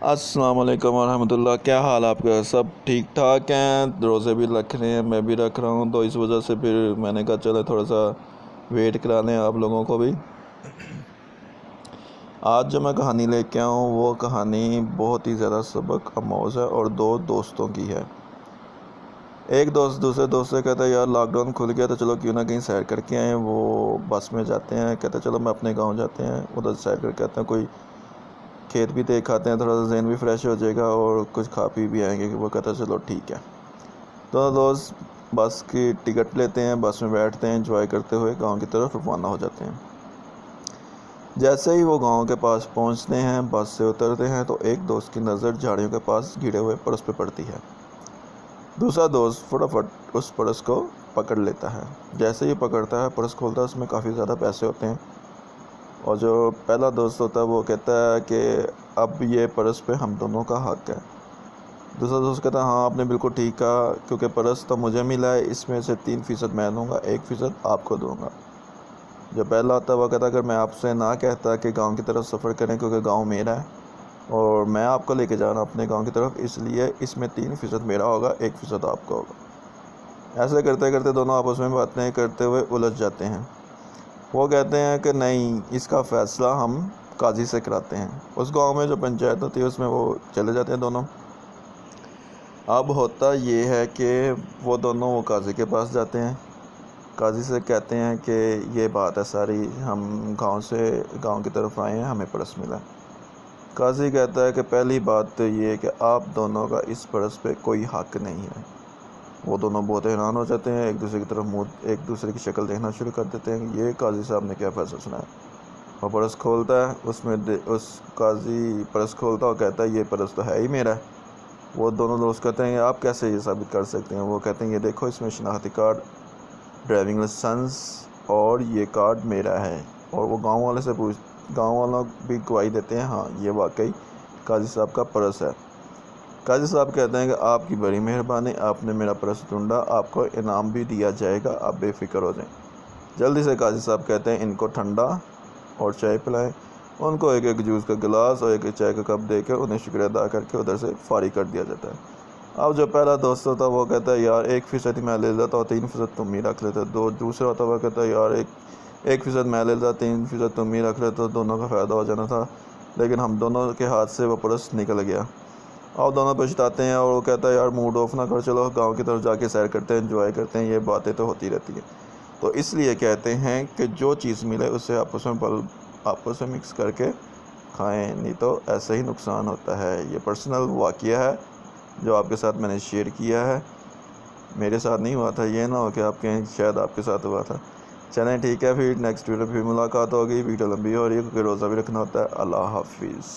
السلام علیکم ورحمۃ اللہ، کیا حال آپ کا؟ سب ٹھیک ٹھاک ہیں؟ روزے بھی رکھ رہے ہیں، میں بھی رکھ رہا ہوں، تو اس وجہ سے پھر میں نے کہا چلے تھوڑا سا ویٹ کرا لیں آپ لوگوں کو بھی۔ آج جو میں کہانی لے کے آؤں وہ کہانی بہت ہی زیادہ سبق آموز ہے اور دو دوستوں کی ہے۔ ایک دوست دوسرے دوست سے کہتا ہے یار لاک ڈاؤن کھل گیا تو چلو کیوں نہ کہیں سیر کر کے آئیں۔ وہ بس میں جاتے ہیں، کہتا ہے چلو میں اپنے گاؤں جاتے ہیں، ادھر سیر کر کے آتے ہیں، کوئی کھیت بھی دیکھ آتے ہیں، تھوڑا سا ذہن بھی فریش ہو جائے گا اور کچھ کھا پی بھی آئیں گے۔ کہ وہ کہتا ہے چلو ٹھیک ہے۔ دونوں دوست بس کی ٹکٹ لیتے ہیں، بس میں بیٹھتے ہیں، انجوائے کرتے ہوئے گاؤں کی طرف روانہ ہو جاتے ہیں۔ جیسے ہی وہ گاؤں کے پاس پہنچتے ہیں، بس سے اترتے ہیں تو ایک دوست کی نظر جھاڑیوں کے پاس گھڑے ہوئے پرس پہ پڑتی ہے۔ دوسرا دوست فٹافٹ اس پرس کو پکڑ لیتا ہے۔ جیسے ہی پکڑتا ہے، پرس کھولتا ہے، اس میں کافی زیادہ پیسے ہوتے ہیں، اور جو پہلا دوست ہوتا ہے وہ کہتا ہے کہ اب یہ پرس پہ ہم دونوں کا حق ہے۔ دوسرا دوست کہتا ہے ہاں آپ نے بالکل ٹھیک کہا، کیونکہ پرس تو مجھے ملا ہے، اس میں سے 3% میں دوں گا، 1% آپ کو دوں گا۔ جو پہلا ہوتا ہے وہ کہتا ہے اگر میں آپ سے نہ کہتا کہ گاؤں کی طرف سفر کریں، کیونکہ گاؤں میرا ہے اور میں آپ کو لے کے جا رہا ہوں اپنے گاؤں کی طرف، اس لیے اس میں 3% میرا ہوگا، 1% آپ کا ہوگا۔ ایسے کرتے کرتے دونوں آپس میں باتیں کرتے ہوئے الجھ جاتے ہیں۔ وہ کہتے ہیں کہ نہیں، اس کا فیصلہ ہم قاضی سے کراتے ہیں۔ اس گاؤں میں جو پنچایت ہوتی ہے اس میں وہ چلے جاتے ہیں دونوں۔ اب ہوتا یہ ہے کہ وہ دونوں قاضی کے پاس جاتے ہیں، قاضی سے کہتے ہیں کہ یہ بات ہے ساری، ہم گاؤں کی طرف آئے ہیں، ہمیں پرس ملا۔ قاضی کہتا ہے کہ پہلی بات تو یہ ہے کہ آپ دونوں کا اس پرس پہ کوئی حق نہیں ہے۔ وہ دونوں بہت حیران ہو جاتے ہیں، ایک دوسرے کی طرف ایک دوسرے کی شکل دیکھنا شروع کر دیتے ہیں۔ یہ قاضی صاحب نے کیا فیصلہ سنایا؟ وہ پرس کھولتا ہے، اس قاضی پرس کھولتا اور کہتا ہے یہ پرس تو ہے ہی میرا ہے۔ وہ دونوں دوست کہتے ہیں آپ کیسے یہ ثابت کر سکتے ہیں؟ وہ کہتے ہیں یہ دیکھو، اس میں شناختی کارڈ، ڈرائیونگ لائسنس، اور یہ کارڈ میرا ہے۔ اور وہ گاؤں والوں بھی گواہی دیتے ہیں ہاں یہ واقعی قاضی صاحب کا پرس ہے۔ قاضی صاحب کہتے ہیں کہ آپ کی بڑی مہربانی، آپ نے میرا پرس ڈھونڈا، آپ کو انعام بھی دیا جائے گا، آپ بے فکر ہو جائیں۔ جلدی سے قاضی صاحب کہتے ہیں ان کو ٹھنڈا اور چائے پلائیں۔ ان کو ایک جوس کا گلاس اور ایک چائے کا کپ دے کر انہیں شکریہ ادا کر کے ادھر سے فارغ کر دیا جاتا ہے۔ اب جو پہلا دوست ہوتا ہے وہ کہتا ہے یار 1% میں لے لیتا اور 3% تم ہی رکھ لیتے۔ دوسرا ہوتا ہے وہ کہتا ہے یار 1% میں لے لیتا، 3% تم ہی رکھ لیتے، دونوں کا فائدہ ہو جانا تھا، لیکن ہم دونوں کے ہاتھ سے وہ پرس نکل گیا۔ اور دونوں پچھتاتے ہیں، اور وہ کہتا ہے یار موڈ آف نہ کر، چلو گاؤں کی طرف جا کے سیر کرتے ہیں، انجوائے کرتے ہیں، یہ باتیں تو ہوتی رہتی ہیں۔ تو اس لیے کہتے ہیں کہ جو چیز ملے اسے آپس میں مکس کر کے کھائیں، نہیں تو ایسے ہی نقصان ہوتا ہے۔ یہ پرسنل واقعہ ہے جو آپ کے ساتھ میں نے شیئر کیا ہے، میرے ساتھ نہیں ہوا تھا، یہ نہ ہو کہ آپ کہیں شاید آپ کے ساتھ ہوا تھا۔ چلیں ٹھیک ہے، پھر نیکسٹ ویڈیو پھر ملاقات ہوگی۔ ویڈیو لمبی ہو رہی ہے کیونکہ روزہ بھی رکھنا ہوتا ہے۔ اللہ حافظ۔